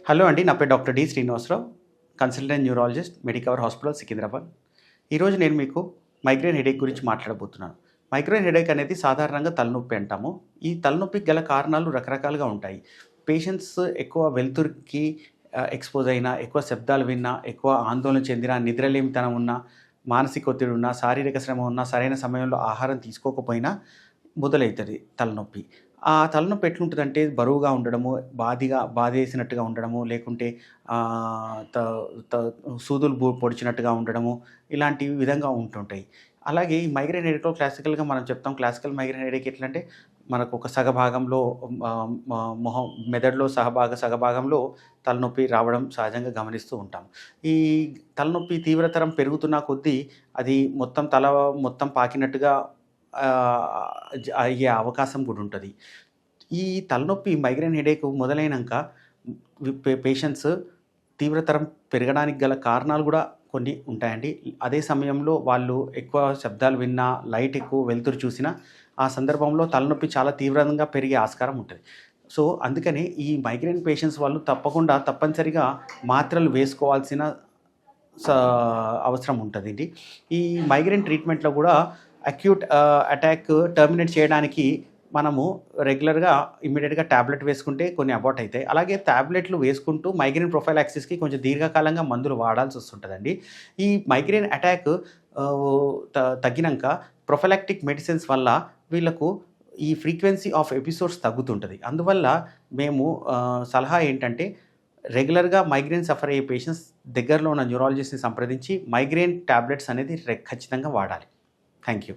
Hello అండి. నా పేరు doctor D. Srinivasarao. Consultant neurologist, Medicover hospital, Secunderabad. ఈరోజు నేను మీకు మైగ్రేన్ హెడేక్ గురించి మాట్లాడబోతున్నాను. మైగ్రేన్ హెడేక్ అనేది సాధారణంగా తలనొప్పి అంటాము. ఈ తలనొప్పికి గల కారణాలు రకరకాలుగా ఉంటాయి. పేషెంట్స్ ఎక్కువ వెలుతురుకి ఎక్స్‌పోజ్ అయినా, ఎక్కువ శబ్దాలు విన్నా, ఎక్కువ ఆందోళన చెందినా, నిద్రలేమితనం ఉన్నా, మానసిక ఒత్తిడి ఉన్నా, శారీరక శ్రమ ఉన్నా, సరైన సమయంలో ఆహారం తీసుకోకపోయినా మొదలైతది తలనొప్పి. ఆ తలనొప్పి ఎట్లుంటదంటే బరువుగా ఉండడము, బాధేసినట్టుగా ఉండడము, లేకుంటే త త సూదులు పొడిచినట్టుగా ఉండడము, ఇలాంటి విధంగా ఉంటుంటాయి. అలాగే ఈ మైగ్రేన్ హెడేక్‌లో క్లాసికల్‌గా మనం చెప్తాం. క్లాసికల్ మైగ్రేన్ హెడేక్ ఎట్లంటే మనకు ఒక సగభాగంలో ఆహ్, మ మొహం మెదడులో సగభాగంలో తలనొప్పి రావడం సహజంగా గమనిస్తూ ఉంటాం. ఈ తలనొప్పి తీవ్రతరం పెరుగుతున్న కొద్దీ అది మొత్తం పాకినట్టుగా అయ్యే అవకాశం కూడా ఉంటది. ఈ తలనొప్పి మైగ్రేన్ హెడేక్ మొదలైనంక పేషెంట్స్ తీవ్రతరం పెరగడానికి గల కారణాలు గూడా కొన్ని ఉంటాయండి. అదే సమయంలో వాళ్ళు ఎక్కువ శబ్దాలు విన్నా, లైట్ ఎక్కువ వెలుతురు చూసినా, ఆ సందర్భంలో తలనొప్పి చాలా తీవ్రంగా పెరిగే ఆస్కారం ఉంటది. సో, అందుకనే ఈ మైగ్రేన్ పేషెంట్స్ వాళ్ళు తప్పనిసరిగా మాత్రలు వేసుకోవాల్సిన సా అవసరం ఉంటదండి. ఈ మైగ్రేన్ ట్రీట్మెంట్‌లో గూడా అక్యూట్ అటాక్ టర్మినేట్ చేయడానికి మనము రెగ్యులర్‌గా ఇమ్మీడియేట్‌గా టాబ్లెట్ వేసుకుంటే కొన్ని అబార్ట్ అయితాయి. అలాగే టాబ్లెట్లు వేసుకుంటూ మైగ్రేన్ ప్రొఫైలాక్సిస్‌కి కొంచెం దీర్ఘకాలంగా మందులు వాడాల్సొస్తుంటదండి. ఈ మైగ్రేన్ అటాక్ ఆహ్, త తగ్గినంక ప్రొఫైలాక్టిక్ మెడిసిన్స్ వల్ల వీళ్ళకు ఈ ఫ్రీక్వెన్సీ ఆఫ్ ఎపిసోడ్స్ తగ్గుతుంటది. అందువల్ల మేము సలహా ఏంటంటే రెగ్యులర్‌గా మైగ్రేన్ సఫర్ అయ్యే పేషెంట్స్ దగ్గరలో ఉన్న న్యూరాలజిస్ట్‌ని సంప్రదించి మైగ్రేన్ టాబ్లెట్స్ అనేది ఖచ్చితంగా వాడాలి. Thank you.